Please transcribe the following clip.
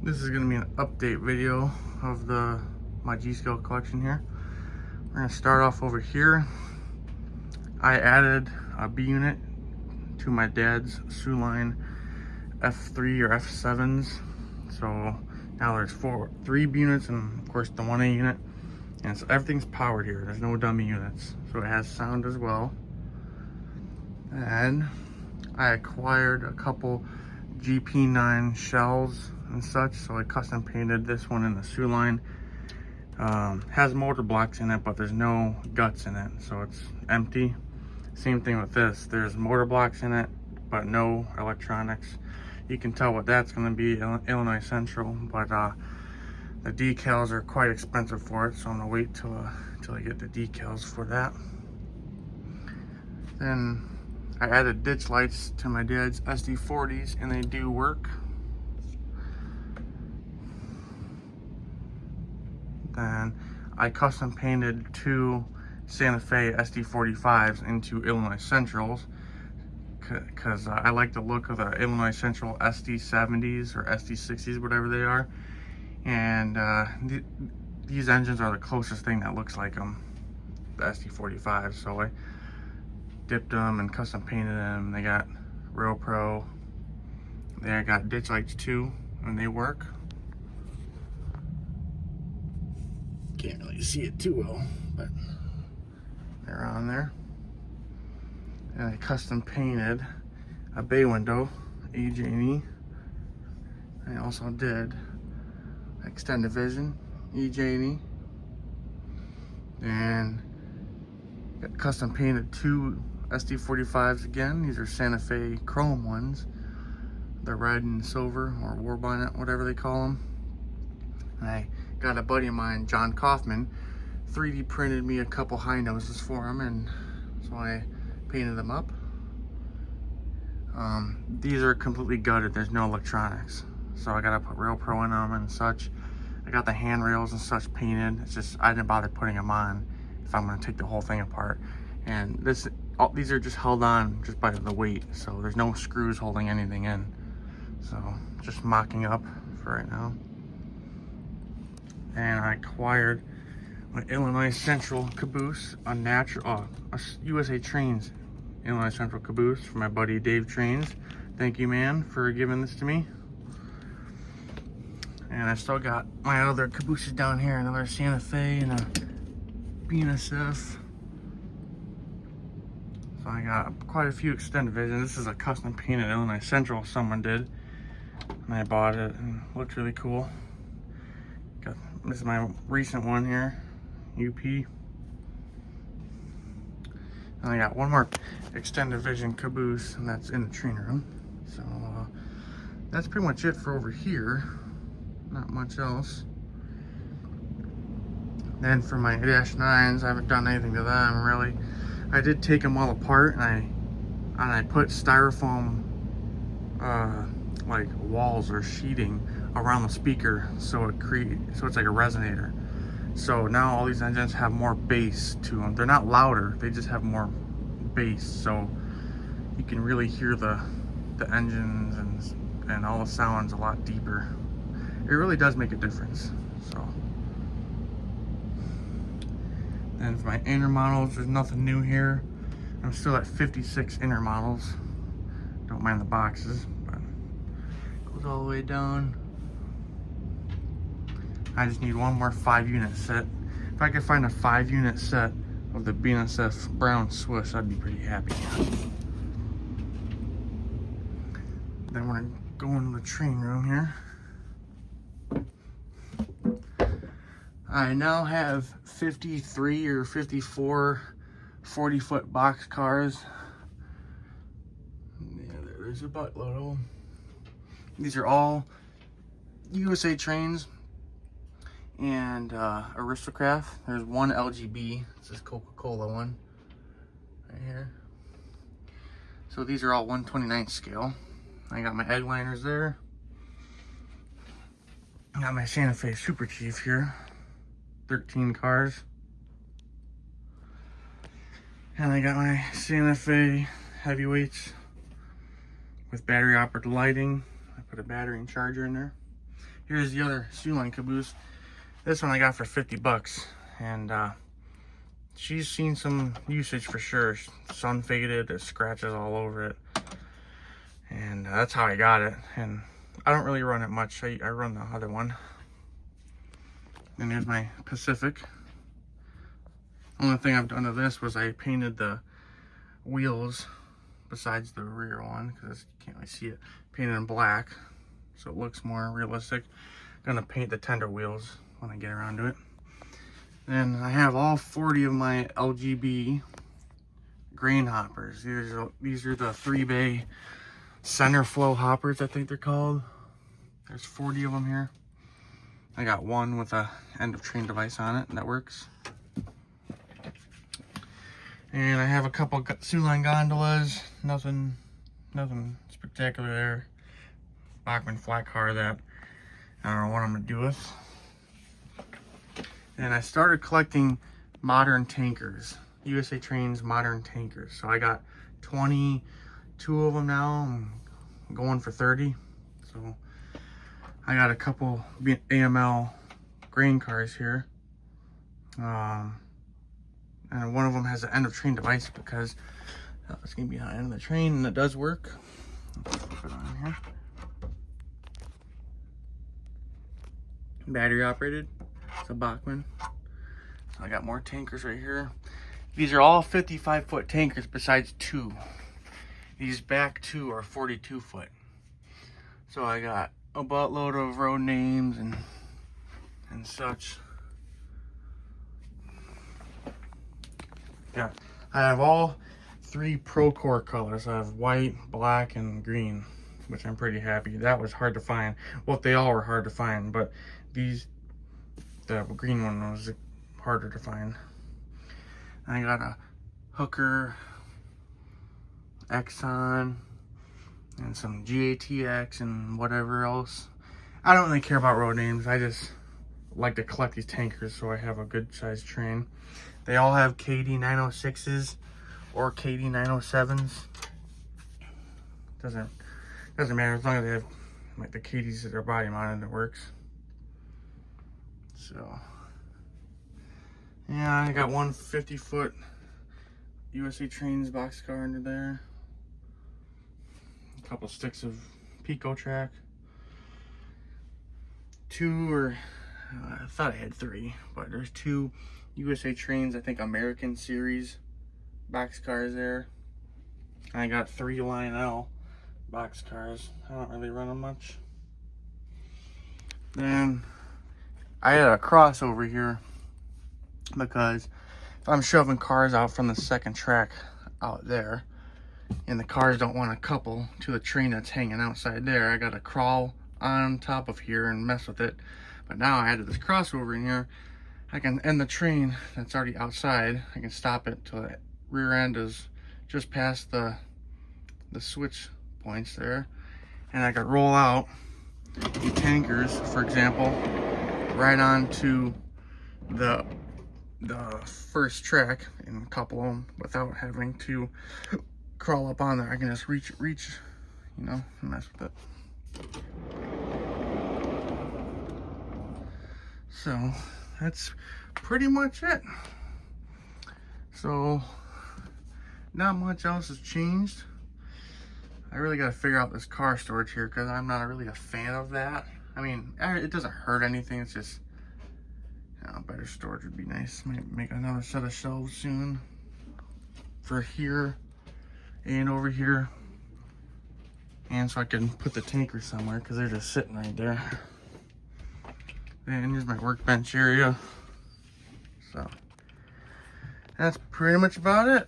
This is going to be an update video of my G-Scale collection here. We're going to start off over here. I added a B unit to my dad's Line F3 or F7s. So now there's three B units and of course the 1A unit. And so everything's powered here. There's no dummy units. So it has sound as well. And I acquired a couple GP9 shells and such, so I custom painted this one in the Line. Has motor blocks in it, but there's no guts in it, so it's empty. Same thing with this. There's motor blocks in it, but no electronics. You can tell what that's going to be, Illinois Central, but the decals are quite expensive for it, so I'm going to wait till I get the decals for that. Then I added ditch lights to my dad's SD40s, and they do work. Then I custom painted two Santa Fe SD45s into Illinois Centrals because I like the look of the Illinois Central SD70s or SD60s, whatever they are. And these engines are the closest thing that looks like them, the SD45s. So I dipped them and custom painted them. They got Real Pro. They got ditch lights too, and they work. Can't really see it too well, but they're on there. And I custom painted a bay window, EJ&E. I also did extended vision, EJ&E, and got custom painted two SD45s again. These are Santa Fe chrome ones. They're red and silver, or war bonnet, whatever they call them. And I got a buddy of mine, John Kaufman, 3D printed me a couple high noses for him, and so I painted them up. These are completely gutted. There's no electronics, so I gotta put Real Pro in them and such. I got the handrails and such painted. It's just I didn't bother putting them on if I'm gonna take the whole thing apart. And these are just held on just by the weight, so there's no screws holding anything in. So just mocking up for right now. And I acquired my Illinois Central caboose, a USA Trains Illinois Central caboose for my buddy Dave Trains. Thank you, man, for giving this to me. And I still got my other cabooses down here, another Santa Fe and a BNSF. So I got quite a few extended visions. This is a custom painted Illinois Central someone did, and I bought it and it looks really cool. This is my recent one here, UP. And I got one more extended vision caboose, and that's in the training room. So that's pretty much it for over here. Not much else. Then for my -9s, I haven't done anything to them really. I did take them all apart, and I put styrofoam like walls or sheeting around the speaker, so it's like a resonator. So now all these engines have more bass to them. They're not louder, they just have more bass, so you can really hear the engines and all the sounds a lot deeper. It really does make a difference. So then for my inner models, there's nothing new here. I'm still at 56 inner models. Don't mind the boxes, but it goes all the way down. I just need one more 5-unit set. If I could find a 5-unit set of the BNSF brown Swiss, I'd be pretty happy. Then we're gonna go into the train room here. I now have 53 or 54 40-foot box cars. Yeah, there's a buttload of them. These are all USA Trains and Aristocrat. There's one LGB, it's this Coca-Cola one right here. So these are all 1/29 scale. I got my Eggliners there. I got my Santa Fe Super Chief here, 13 cars. And I got my Santa Fe heavyweights with battery operated lighting. I put a battery and charger in there. here's the other Line caboose. This one I got for 50 bucks, and she's seen some usage for sure. Sun faded, there's scratches all over it, and that's how I got it. And I don't really run it much. I run the other one. And here's my Pacific. Only thing I've done to this was I painted the wheels besides the rear one, because you can't really see it, painted in black so it looks more realistic. Gonna paint the tender wheels when I get around to it. Then I have all 40 of my LGB grain hoppers. These are the 3-bay center flow hoppers, I think they're called. There's 40 of them here. I got one with a end of train device on it, and that works. And I have a couple Line gondolas. Nothing spectacular there. Bachmann flat car that I don't know what I'm gonna do with. And I started collecting modern tankers, USA Trains modern tankers. So I got 22 of them now. I'm going for 30. So I got a couple AML grain cars here. And one of them has an end of train device because it's gonna be on the end of the train, and it does work. Let's put it on here. Battery operated. It's a Bachmann. So I got more tankers right here. These are all 55-foot tankers besides 2. These back 2 are 42-foot. So I got a buttload of road names and such. Yeah, I have all 3 Procore colors. I have white, black, and green, which I'm pretty happy. That was hard to find. Well, they all were hard to find, but the green one was harder to find. I got a Hooker, Exxon, and some GATX and whatever else. I don't really care about road names. I just like to collect these tankers so I have a good sized train. They all have KD 906s or KD 907s. Doesn't matter as long as they have like the KDs that are body mounted, it works. So yeah, I got one 50-foot USA Trains boxcar under there. A couple sticks of Pico track. 2 or I thought I had 3, but there's 2 USA Trains, I think American Series boxcars there. I got 3 Lionel boxcars. I don't really run them much. Then I had a crossover here because if I'm shoving cars out from the second track out there and the cars don't want to couple to the train that's hanging outside there, I gotta crawl on top of here and mess with it. But now I added this crossover in here, I can end the train that's already outside. I can stop it till the rear end is just past the switch points there, and I can roll out the tankers, for example, right onto the first track and couple them without having to crawl up on there. I can just reach, you know, and mess with it. So that's pretty much it. So not much else has changed. I really got to figure out this car storage here because I'm not really a fan of that. I mean, it doesn't hurt anything. It's just, you know, better storage would be nice. Might make another set of shelves soon for here and over here. And so I can put the tanker somewhere because they're just sitting right there. And here's my workbench area. So that's pretty much about it.